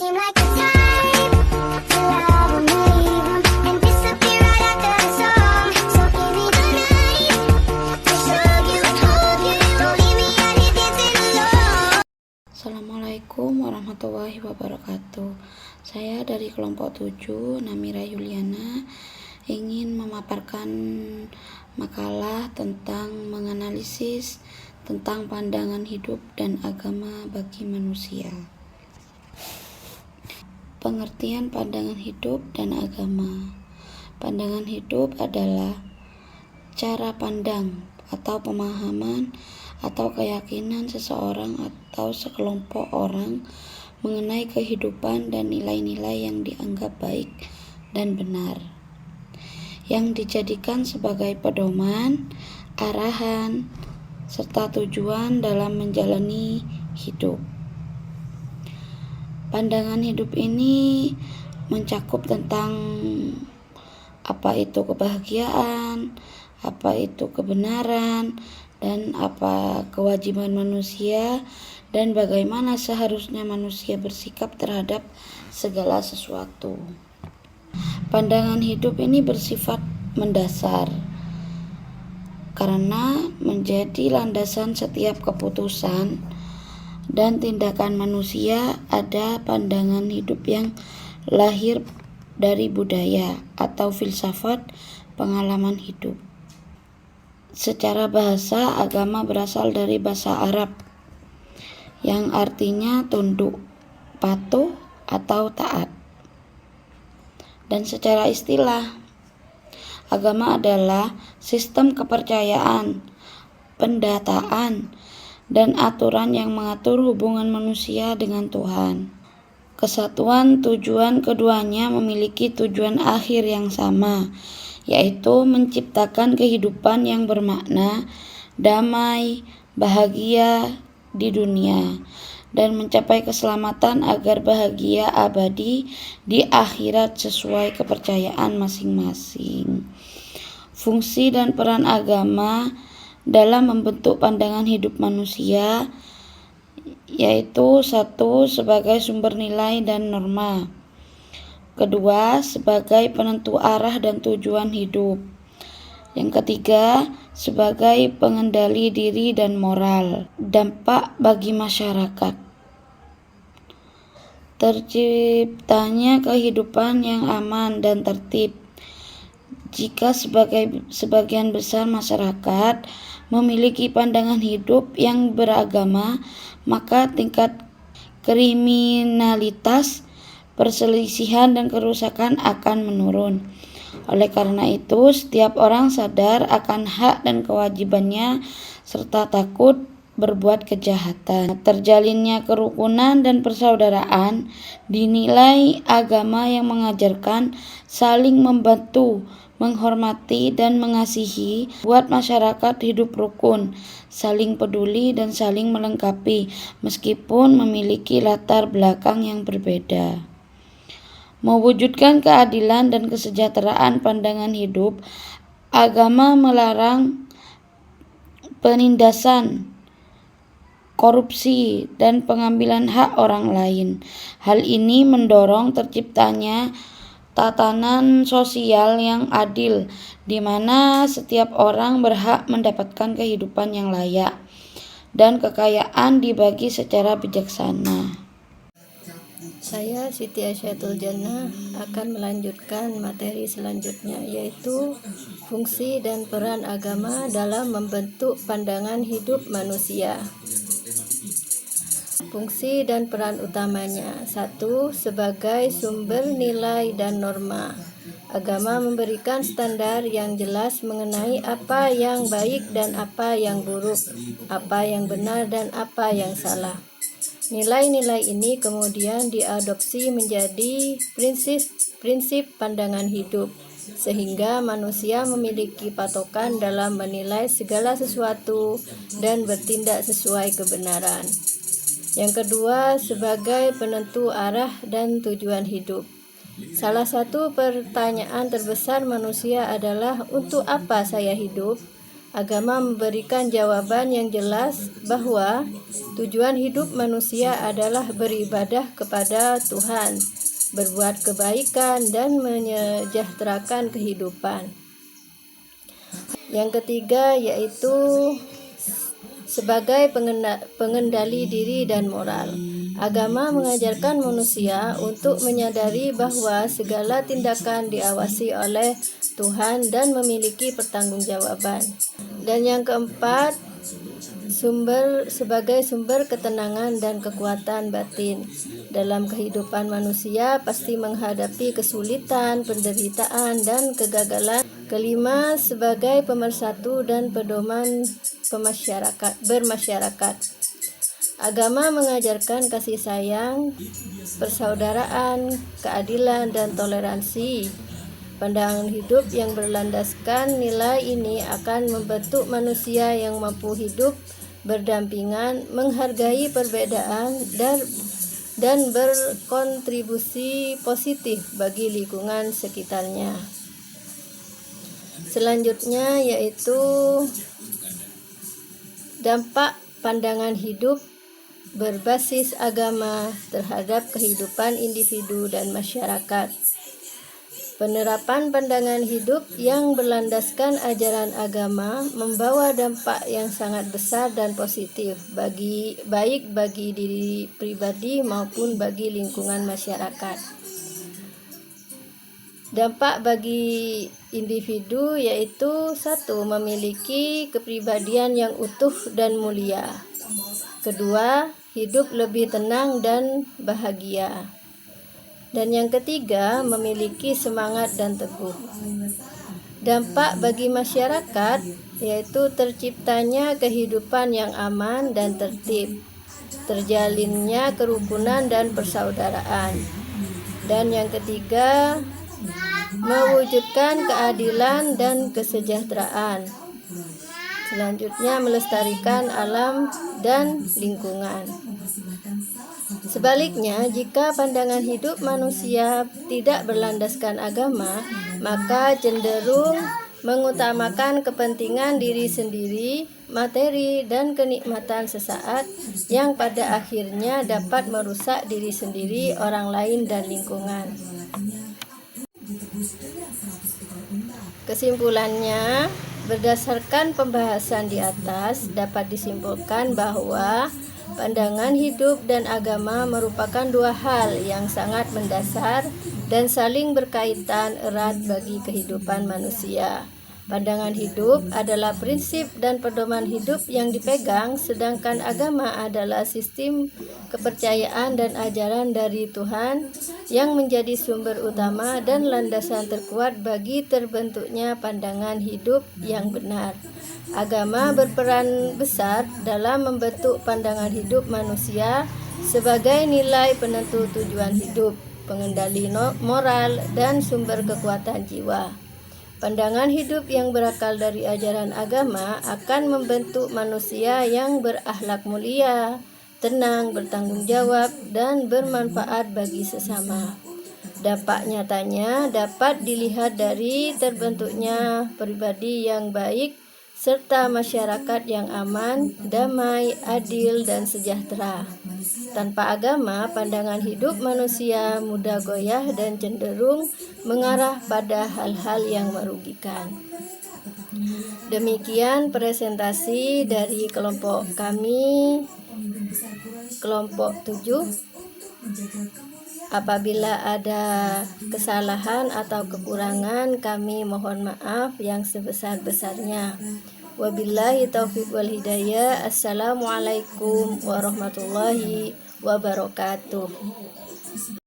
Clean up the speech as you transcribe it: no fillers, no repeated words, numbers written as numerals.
seem like the type to love 'em, leave 'em, and disappear right after the song. So give me the night to show you, hold you, don't leave me out here dancing alone. Assalamualaikum warahmatullahi wabarakatuh. Saya dari kelompok 7, Namira Yuliana, ingin memaparkan makalah tentang menganalisis tentang pandangan hidup dan agama bagi manusia. Pengertian pandangan hidup dan agama. Pandangan hidup adalah cara pandang atau pemahaman atau keyakinan seseorang atau sekelompok orang mengenai kehidupan dan nilai-nilai yang dianggap baik dan benar, yang dijadikan sebagai pedoman, arahan, serta tujuan dalam menjalani hidup. Pandangan hidup ini mencakup tentang apa itu kebahagiaan, apa itu kebenaran, dan apa kewajiban manusia, dan bagaimana seharusnya manusia bersikap terhadap segala sesuatu. Pandangan hidup ini bersifat mendasar karena menjadi landasan setiap keputusan dan tindakan manusia. Ada pandangan hidup yang lahir dari budaya atau filsafat pengalaman hidup. Secara bahasa, agama berasal dari bahasa Arab yang artinya tunduk, patuh, atau taat. Dan secara istilah, agama adalah sistem kepercayaan, pendataan, dan aturan yang mengatur hubungan manusia dengan Tuhan. Kesatuan tujuan keduanya memiliki tujuan akhir yang sama, yaitu menciptakan kehidupan yang bermakna, damai, bahagia di dunia, dan mencapai keselamatan agar bahagia abadi di akhirat sesuai kepercayaan masing-masing. Fungsi dan peran agama dalam membentuk pandangan hidup manusia yaitu: 1. Sebagai sumber nilai dan norma. 2. Sebagai penentu arah dan tujuan hidup. Yang ketiga, sebagai pengendali diri dan moral. Dampak bagi masyarakat. Terciptanya kehidupan yang aman dan tertib. Jika sebagian besar masyarakat memiliki pandangan hidup yang beragama, maka tingkat kriminalitas, perselisihan, dan kerusakan akan menurun. Oleh karena itu, setiap orang sadar akan hak dan kewajibannya serta takut berbuat kejahatan. Terjalinnya kerukunan dan persaudaraan dinilai agama yang mengajarkan saling membantu, menghormati, dan mengasihi, buat masyarakat hidup rukun, saling peduli, dan saling melengkapi meskipun memiliki latar belakang yang berbeda. Mewujudkan keadilan dan kesejahteraan pandangan hidup, agama melarang penindasan, korupsi, dan pengambilan hak orang lain. Hal ini mendorong terciptanya tatanan sosial yang adil, di mana setiap orang berhak mendapatkan kehidupan yang layak dan kekayaan dibagi secara bijaksana. Saya Siti Asyatul Jannah akan melanjutkan materi selanjutnya, yaitu fungsi dan peran agama dalam membentuk pandangan hidup manusia. Fungsi dan peran utamanya: 1. Sebagai sumber nilai dan norma. Agama memberikan standar yang jelas mengenai apa yang baik dan apa yang buruk, apa yang benar dan apa yang salah. Nilai-nilai ini kemudian diadopsi menjadi prinsip pandangan hidup, sehingga manusia memiliki patokan dalam menilai segala sesuatu dan bertindak sesuai kebenaran. Yang kedua, sebagai penentu arah dan tujuan hidup. Salah satu pertanyaan terbesar manusia adalah, untuk apa saya hidup? Agama memberikan jawaban yang jelas bahwa tujuan hidup manusia adalah beribadah kepada Tuhan, berbuat kebaikan, dan menyejahterakan kehidupan. Yang ketiga yaitu sebagai pengendali diri dan moral. Agama mengajarkan manusia untuk menyadari bahwa segala tindakan diawasi oleh Tuhan dan memiliki pertanggungjawaban. Dan yang keempat, sebagai sumber ketenangan dan kekuatan batin. Dalam kehidupan manusia pasti menghadapi kesulitan, penderitaan, dan kegagalan. Kelima, sebagai pemersatu dan pedoman bermasyarakat. Agama mengajarkan kasih sayang, persaudaraan, keadilan, dan toleransi. Pandangan hidup yang berlandaskan nilai ini akan membentuk manusia yang mampu hidup berdampingan, menghargai perbedaan, dan berkontribusi positif bagi lingkungan sekitarnya. Selanjutnya yaitu dampak pandangan hidup berbasis agama terhadap kehidupan individu dan masyarakat. Penerapan pandangan hidup yang berlandaskan ajaran agama membawa dampak yang sangat besar dan positif baik bagi diri pribadi maupun bagi lingkungan masyarakat. Dampak bagi individu yaitu 1. Memiliki kepribadian yang utuh dan mulia. 2. Hidup lebih tenang dan bahagia. Dan yang ketiga, memiliki semangat dan teguh. Dampak bagi masyarakat yaitu terciptanya kehidupan yang aman dan tertib, terjalinnya kerukunan dan persaudaraan. Dan yang ketiga, mewujudkan keadilan dan kesejahteraan. Selanjutnya, melestarikan alam dan lingkungan. Sebaliknya, jika pandangan hidup manusia tidak berlandaskan agama, maka cenderung mengutamakan kepentingan diri sendiri, materi, dan kenikmatan sesaat yang pada akhirnya dapat merusak diri sendiri, orang lain, dan lingkungan. Kesimpulannya, berdasarkan pembahasan di atas, dapat disimpulkan bahwa pandangan hidup dan agama merupakan dua hal yang sangat mendasar dan saling berkaitan erat bagi kehidupan manusia. Pandangan hidup adalah prinsip dan pedoman hidup yang dipegang, sedangkan agama adalah sistem kepercayaan dan ajaran dari Tuhan yang menjadi sumber utama dan landasan terkuat bagi terbentuknya pandangan hidup yang benar. Agama berperan besar dalam membentuk pandangan hidup manusia sebagai nilai penentu tujuan hidup, pengendali moral, dan sumber kekuatan jiwa. Pandangan hidup yang berakal dari ajaran agama akan membentuk manusia yang berakhlak mulia, tenang, bertanggung jawab, dan bermanfaat bagi sesama. Dampak nyatanya dapat dilihat dari terbentuknya pribadi yang baik serta masyarakat yang aman, damai, adil, dan sejahtera. Tanpa agama, pandangan hidup manusia mudah goyah dan cenderung mengarah pada hal-hal yang merugikan. Demikian presentasi dari kelompok kami, kelompok 7. Apabila ada kesalahan atau kekurangan, kami mohon maaf yang sebesar-besarnya. Wabillahi taufiq wal hidayah. Assalamualaikum warahmatullahi wabarakatuh.